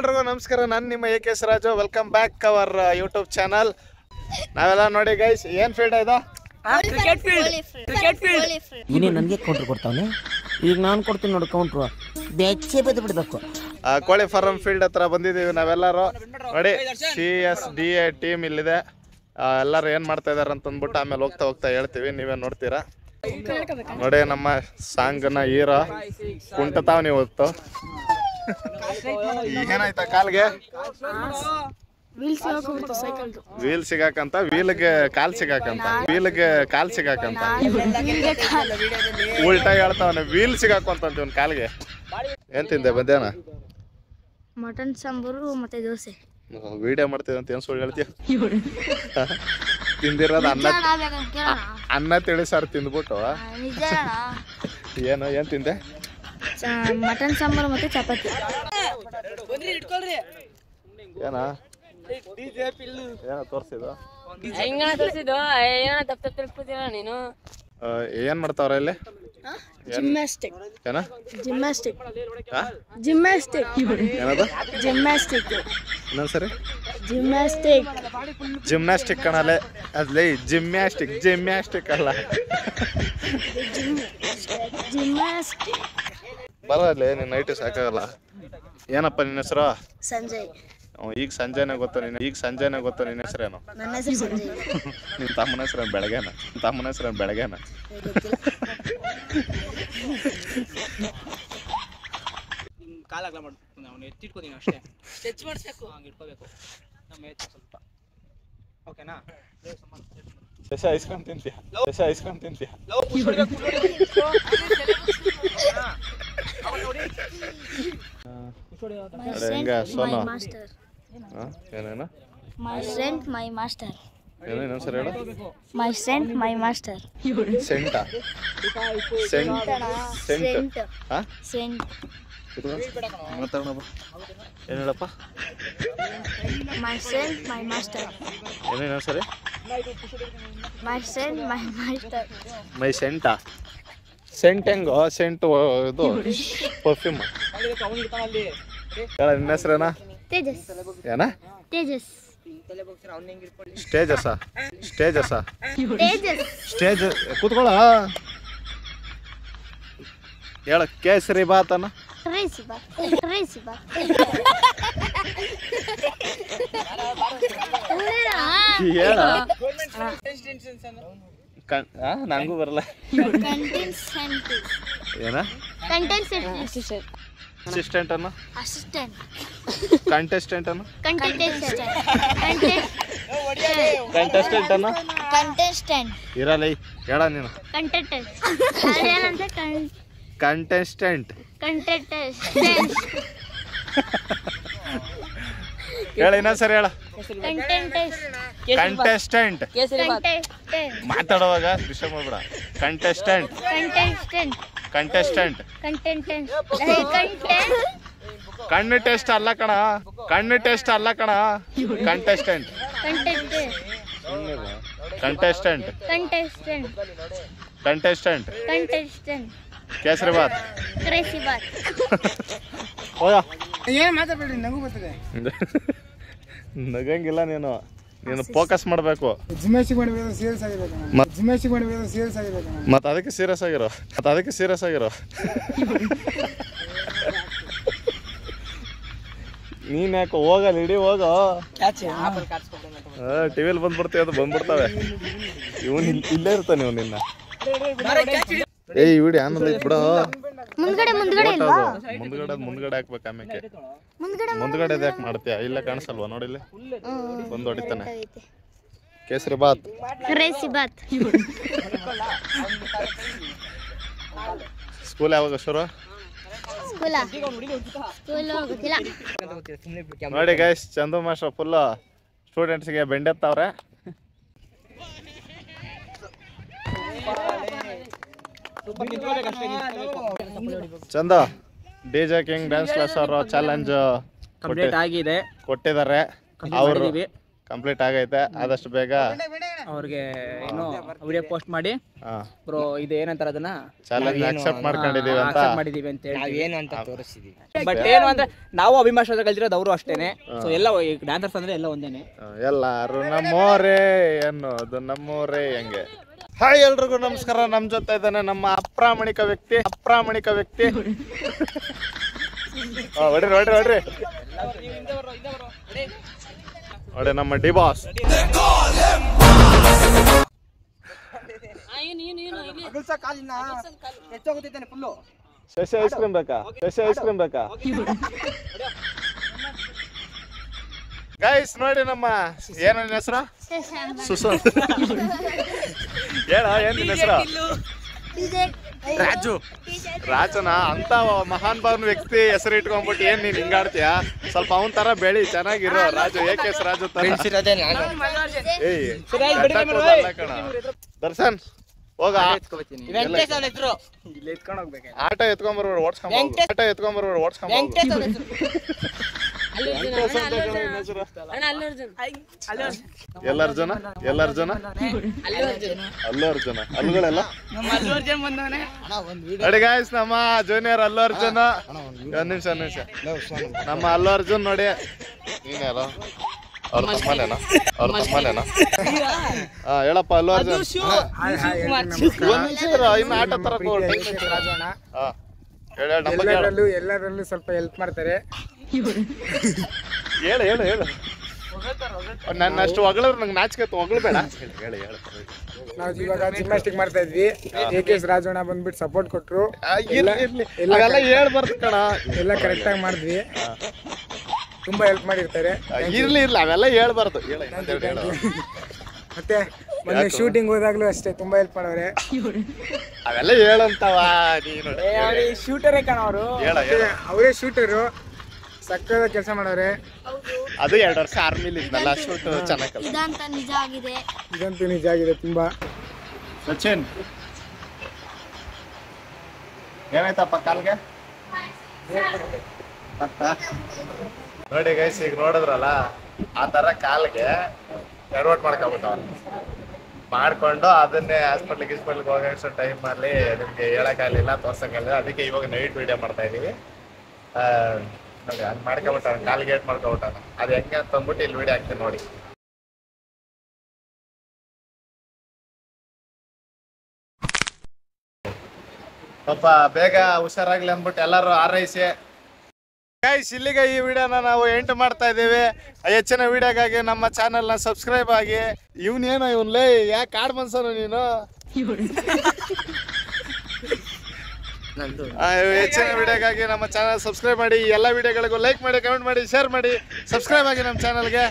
ಎಲ್ರಿಗೂ ನಮಸ್ಕಾರ. ನಾನು ನಿಮ್ಮ A K S Raju. Welcome back our YouTube channel. ನಾವೆಲ್ಲ ನೋಡಿ ಗೈಸ್, ಏನ್ ಫೀಲ್ಡ್ ಇದು? Cricket field. ಇವನೇ ನನಗೆ ಕೌಂಟ್ರ್ ಕೊಡ್ತಾವನೆ. ಈಗ ನಾನು ಕೊಡ್ತೀನಿ ನೋಡಿ ಕೌಂಟ್ರು. ಬೆಚ್ಚೆ ಬದ್ದು ಬಿಡಬೇಕು. ಕೋಳಿ ಫಾರಂ ಫೀಲ್ಡ್ ಹತ್ರ ಬಂದಿದ್ದೀವಿ ನಾವೆಲ್ಲರೂ. ನೋಡಿ CSDA ಟೀಮ್ ಇಲ್ಲಿದೆ. ಎಲ್ಲರೂ ಏನು ಮಾಡ್ತಾ ಇದಾರೆ ಅಂತ ಅಂದ್ಬಿಟ್ಟು ಆಮೇಲೆ ಹೋಗ್ತಾ ಹೋಗ್ತಾ ಹೇಳ್ತೀವಿ, ನೀವೇ ನೋಡ್ತೀರಾ. ನೋಡಿ ನಮ್ಮ ಸಾಂಗ್ನ ಹೀರೋ ಕುಂಟತಾವ್ ನೀವು ಹೊತ್ತು. ಏನಾಯ್ತಾ ಕಾಲ್ಗೆ? ವೀಲ್ ಸಿಗಾಕಂತ, ವೀಲ್ಗೆ ಕಾಲ್ ಸಿಗಾಕಂತ, ವೀಲ್ಗೆ ಕಾಲ್ ಸಿಗಾಕಂತ ಉಲ್ಟಾ ಹೇಳ್ತಾವನೆ. ವೀಲ್ ಸಿಗಾಕೊಂತ ಇವ್ನ ಕಾಲ್ಗೆ. ಏನ್ ತಿಂದೆ ಮಧ್ಯಾಹ್ನ? ಮಟನ್ ಸಾಂಬಾರು ಮತ್ತೆ ದೋಸೆ. ವಿಡಿಯೋ ಮಾಡ್ತಿದ್ದೆ ಅಂತ ಏನ್ ಸುಳ್ಳು ಹೇಳ್ತೀಯ? ತಿಂದಿರೋದು ಅನ್ನ ತಿಳಿ ಸಾರು ತಿಂದ್ಬಿಟ್ಟು ಏನ್ ತಿಂದೆ? ಮಟನ್ ಸಾಂಬಾರು ಮತ್ತೆ ಚಪಾತಿ. ಏನ ತೋರ್ಸಿದ? ಏನ್ ಮಾಡ್ತಾವ್ರ ಇಲ್ಲಿ? ಜಿಮ್ನಾಸ್ಟಿಕ್. ಏನ ಜಿಮ್ನಾಸ್ಟಿಕ್. ಜಿಮ್ನಾಸ್ಟಿಕ್. ಏನದು? ಜಿಮ್ನಾಸ್ಟಿಕ್. ಇನ್ನೊಂದ್ಸರಿ. ಜಿಮ್ನಾಸ್ಟಿಕ್. ಜಿಮ್ನಾಸ್ಟಿಕ್ ಕಣಲೆ ಅದ್ಲೇ. ಜಿಮ್ನಾಸ್ಟಿಕ್ ಅಲ್ಲ, ಜಿಮ್ನಾಸ್ಟಿಕ್. ಬರಲ್ಲ ನಿನ್ನ ನೈಟ್ ಸಾಕಾಗಲ್ಲ. ಏನಪ್ಪ ನಿನ್ನ ಹೆಸರು? ಸಂಜಯ್. ಈಗ ಸಂಜೆನೆ ಗೊತ್ತು ನಿನ್ನ ಹೆಸರೇನು? ನನ್ನ ಹೆಸರು ಸಂಜಯ್. ನಿನ್ನ ತಮ್ಮನ ಹೆಸರೇನು? ಬೆಳಗ್ಗೆನ. ಕಾಲಾಗ್ಲ ಮಾಡ್ಬೇಕು, ಅವನು ಎತ್ತಿಟ್ಕೋತೀನಿ ಅಷ್ಟೇ. ಸ್ಟ್ರೆಚ್ ಮಾಡಿಸ್ಬೇಕು, ಹಂಗೆ ಇಟ್ಕೋಬೇಕು. ನಮ್ಮ ಏತ್ ಸ್ವಲ್ಪ ಓಕೆನಾ? ಶಶ ಐಸ್ಕೊಂಡ್ ತಿಂತೀಯ? ಹೆಂಗ ಸೋನು? ಏನೇನು? My friend, my master. ಏನೇನು ಸರಿ ಹೇಳು? My friend, my master. ಸೆಂಟಾ? ಸೆಂಟ್. ಹಾ? Friend. ಮಾತಾಡೋಣ. ಏನು ಹೇಳಪ್ಪ? My friend, my master. ಏನೇನು ಸರಿ? My friend, my master. My ಸೆಂಟಾ? ಸೆಂಟ್ ಹೆಂಗೋ? ಸೆಂಟು ಇದು ಪರ್ಫ್ಯೂಮ್. ಹೇಳ ನಿನ್ನ ಹೆಸ್ರೇನಾ? ತೇಜಸ್. ಏನ? ತೇಜಸ್. ಸ್ಟೇಜಸ್ಸಾ? ತೇಜಸ್. ಸ್ಟೇಜ್ ಕೂತ್ಕೊಳ್ಳ. ಹೇಳ ಕೇಸರಿ ಬಾತನ? Crazy back. ಹೇಳ. ನಂಗೂ ಬರಲ್ಲ. ಏನ? ಅಸಿಸ್ಟೆಂಟ್ ಅನ್ನ? ಕಂಟೆಸ್ಟೆಂಟ್ ಅನ್ನ? ಇರಲ್ಲ. ಹೇಳ ನೀನು. ಕಂಟೆಸ್ಟೆಂಟ್. ಹೇಳ ಇನ್ನೊಂದ್ಸರಿ ಹೇಳ. ಕಂಟೆಸ್ಟೆಂಟ್. ಮಾತಾಡುವಾಗ ಡಿಸ್ಟರ್ಬ್ ಮಾಡ್ಬೇಡ. ಕಂಟೆಸ್ಟೆಂಟ್. ಕಣ್ಣು ಟೆಸ್ಟ್ ಅಲ್ಲ ಕಣ. ಕಂಟೆಸ್ಟೆಂಟ್. ಕೇಸರಿ ಬಾತ್. ಹೋಗ. ಏನ್ ಮಾತಾಡ್ಬೇಡ್ರಿ, ನಗು ಬರ್ತದೆ. ನಗಂಗಿಲ್ಲ ನೀನು ಫೋಕಸ್ ಮಾಡಬೇಕು. ಜಿಮ್ನಾಸ್ಟಿಕ್ ಮಾಡಬೇಕು, ಸೀರಿಯಸ್ ಆಗಿರ್ಬೇಕು. ಮತ್ತೆ ಅದಕ್ಕೆ ಸೀರಿಯಸ್ ಆಗಿರೋ. ನೀನ್ ಯಾಕೆ ಹೋಗಲ್ಲ? ಇಡೀ ಹೋಗೋ. ಟಿವಿಲಿ ಬಂದ್ಬಿಡ್ತಾವೆ. ಇವನ್ ಇಲ್ಲೇ ಇರ್ತಾನೆ ಇವ್ ನಿನ್ನ. ಈ ವಿಡಿಯೋ ಆನಲ್ಲ ಬಿಡ. ಮುಂದ್ಗಡೆ ಹಾಕ್ಬೇಕು. ಆಮೇಲೆ ಮುಂದ್ಗಡೆ ಯಾಕೆ ಮಾಡ್ತೀಯ? ಇಲ್ಲ ಕಾಣಿಸಲ್ವಾ? ನೋಡಿಲ್ಲ, ಬಂದು ಹೊಡಿತಾನೆ. ಕೇಸರಿ ಬಾತ್. ಸ್ಕೂಲ್ ಯಾವಾಗ ಶುರು? ನೋಡಿ ಗೈಸ್, ಚಂದು ಮಾಸ್ಟರ್ ಫುಲ್ ಸ್ಟೂಡೆಂಟ್ಸ್ಗೆ ಬೆಂಡೆತ್ತವ್ರೆ. ಚಂದ DJ ಕಿಂಗ್ ಡ್ಯಾನ್ಸ್ ಕ್ಲಾಸ್ ಅವರು ಚಾಲೆಂಜ್ ಕಂಪ್ಲೀಟ್ ಆಗಿದೆ, ಕೊಟ್ಟಿದ್ದಾರೆ. ಅವರು ಕಂಪ್ಲೀಟ್ ಆಗೈತೆ. ಆದಷ್ಟು ಬೇಗ ಅವ್ರಿಗೆ ಏನು ವಿಡಿಯೋ ಪೋಸ್ಟ್ ಮಾಡಿ ಬ್ರೋ ಇದು ಏನಂತಾರೆ ಅದನ್ನ ಚಾಲೆಂಜ್ ಅಕ್ಸೆಪ್ಟ್ ಮಾಡ್ಕೊಂಡಿದೀವಿ ಅಂತ ಮಾಡಿದೀವಿ ಅಂತ ಹೇಳಿ ಏನು ಅಂತ ತೋರಿಸಿದೀವಿ. ಬಟ್ ಏನು ಅಂದ್ರೆ ನಾವು ಅಭಿಮಾಷ ಕಲ್ತಿರೋದು ಅವರು ಅಷ್ಟೇನೆ. ಸೊ ಎಲ್ಲ ಡ್ಯಾನ್ಸರ್ಸ್ ಅಂದ್ರೆ ಎಲ್ಲ ಒಂದೇನೆ. ಎಲ್ಲಾರು ನಮ್ಮೋರೇ ಅನ್ನೋದು ನಮ್ಮೋರೇ ಹೆಂಗೆ. ಹಾಯ್ ಎಲ್ರಿಗೂ ನಮಸ್ಕಾರ. ನಮ್ಮ ಜೊತೆ ಇದ್ದಾನೆ ನಮ್ಮ ಅಪ್ರಾಮಾಣಿಕ ವ್ಯಕ್ತಿ. ಹೊಡ್ರಿ ನೋಡಿ ನಮ್ಮ D boss. Shashi ice cream ಬೇಕಾ ಗೈಸ್? ನೋಡಿ ನಮ್ಮ ಏನ ಹೆಸರು? ಸುಶಾಂತ್. ಏನ್ ನಿನ್ನ ಹೆಸರು? ರಾಜನ ಅಂತ ಮಹಾನ್ ಭಾವನ ವ್ಯಕ್ತಿ ಹೆಸರು ಇಟ್ಕೊಂಡ್ಬಿಟ್ಟು ಏನ್ ನೀನ್ ಹಿಂಗಾಡ್ತೀಯ? ಸ್ವಲ್ಪ ಅವನ್ ತರ ಬೆಳಿ, ಚೆನ್ನಾಗಿರೋ ರಾಜು. ಏಕೆಸ್ ರಾಜು ತರ. ದರ್ಶನ್ ಹೋಗ ಆಟ ಎತ್ಕೊಂಡ್ಬರ್ಬೇಡ, ಓಡ್ಸ್ಕೊಂಡ್ಬರ್ಬೇಡ. ಎಲ್ಲರ್ಜುನ ಅಲ್ಲು ಅರ್ಜುನ ಅಲ್ಲುಗಳೆಲ್ಲ ನೋಡಿ ಗಾಯ್ಸ್. ನಮ್ಮ ಜೂನಿಯರ್ ಅಲ್ಲು ಅರ್ಜುನ. ಒಂದ್ ನಿಮಿಷ ನಮ್ಮ ಅಲ್ಲು ಅರ್ಜುನ್ ನೋಡಿ. ನೀನೇನೋ ಅವ್ರ ತಮ್ಮನೇನಾ? ಹೇಳಪ್ಪ ಅಲ್ಲು ಅರ್ಜುನ್. ಇನ್ನು ಆಟ ತರಕ್ ಎಲ್ಲರಲ್ಲೂ ಸ್ವಲ್ಪ ಹೆಲ್ಪ್ ಮಾಡ್ತಾರೆ. ಹೇಳು ನನ್ನ ಅಷ್ಟು ಹೊಗಳರು ನಂಗೆ ನಾಚಿಕೆ ಹೊಗಳಬೇಡ. ನಾವು ಇವಾಗ ಜಿಮ್ನಾಸ್ಟಿಕ್ ಮಾಡ್ತಾ ಇದ್ವಿ. ಏಕೆಸ್ ರಾಜಣ್ಣ ಬಂದ್ಬಿಟ್ಟು ಸಪೋರ್ಟ್ ಕೊಟ್ರು. ಎಲ್ಲ ಹೇಳ್ಬಾರ್ದು ಕಣ. ಎಲ್ಲ ಕರೆಕ್ಟ್ ಆಗಿ ಮಾಡಿದ್ವಿ. ತುಂಬಾ ಹೆಲ್ಪ್ ಮಾಡಿರ್ತಾರೆ. ಇರ್ಲಿ ಅವೆಲ್ಲ ಹೇಳ್ಬಾರ್ದು. ಮತ್ತೆ ಮೊನ್ನೆ ಶೂಟಿಂಗ್ ಹೋದಾಗ್ಲೂ ಅಷ್ಟೇ ತುಂಬಾ ಹೆಲ್ಪ್ ಮಾಡವ್ರೆ. ಅವೆಲ್ಲ ಹೇಳಂತವ ನೀನು. ಶೂಟರೇ ಕಣ ಅವರು. ಅವರೇ ಶೂಟರು. ಸಕ್ಕದ ಕೆಲಸ ಮಾಡವ್ರೆ. ಅದು 2 ವರ್ಷ ಆರ್ಮಿಲಿ ಇದ್ನಲ್ಲ, ಶೂಟ್ ಚೆನ್ನಾಗಿ. ಇದಂತೂ ನಿಜ ಆಗಿದೆ ತುಂಬಾ. ಸಚಿನ್ ಏನಾಯ್ತಪ್ಪ ಕಾಲ್ಗೆ? ನೋಡಿ ಗೈಸ್, ಈಗ ನೋಡಿದ್ರಲ್ಲ ಆ ತರ ಕಾಲ್ಗೆ ಎಡವಟ್ ಮಾಡ್ಕೊಂಡು ಅದನ್ನೇ ಹಾಸ್ಪಿಟ್ಲಿಗೆ ಹೋಗೋ ಟೈಮಲ್ಲಿ ನಿಮ್ಗೆ ಹೇಳಕ್ಕಾಗಲಿಲ್ಲ, ತೋರ್ಸಕ್ಕಾಗಲಿಲ್ಲ. ಅದಕ್ಕೆ ಇವಾಗ ನೈಟ್ ವಿಡಿಯೋ ಮಾಡ್ತಾ ಇದೀವಿ. ನೋಡಿ ಹಂಗೆ ಮಾಡ್ಕೊಬಿಟ್ಟಾನ, ಕಾಲಿಗೆ ಏಟ್ ಮಾಡ್ಕೊಬಿಟ್ಟಾನ. ಅದು ಹೆಂಗೆ ಅಂತ ಅಂದ್ಬಿಟ್ಟು ಇಲ್ಲಿ ವಿಡಿಯೋ ಹಾಕ್ತೀನಿ ನೋಡಿ. ಪಾಪ ಬೇಗ ಹುಷಾರಾಗ್ಲಿ ಅಂದ್ಬಿಟ್ಟು ಎಲ್ಲರೂ ಹಾರೈಸಿ. ಗೈಸ್, ಇಲ್ಲಿಗೆ ಈ ವಿಡಿಯೋನ ನಾವು ಎಂಡ್ ಮಾಡ್ತಾ ಇದ್ದೀವಿ. ಹೆಚ್ಚಿನ ವಿಡಿಯೋಗಾಗಿ ನಮ್ಮ ಚಾನೆಲ್ನ ಸಬ್ಸ್ಕ್ರೈಬ್ ಆಗಿ. ಇವನ್ಲೇ ಯಾಕೆ ಕಾಡ್ ಮನ್ಸನು ನೀನು? ಹೆಚ್ಚಿನ ವಿಡಿಯೋಗಾಗಿ ನಮ್ಮ ಚಾನಲ್ ಸಬ್ಸ್ಕ್ರೈಬ್ ಮಾಡಿ. ಎಲ್ಲ ವಿಡಿಯೋಗಳಿಗೂ ಲೈಕ್ ಮಾಡಿ, ಕಮೆಂಟ್ ಮಾಡಿ, ಶೇರ್ ಮಾಡಿ, ಸಬ್ಸ್ಕ್ರೈಬ್ ಆಗಿ ನಮ್ಮ ಚಾನಲ್ಗೆ.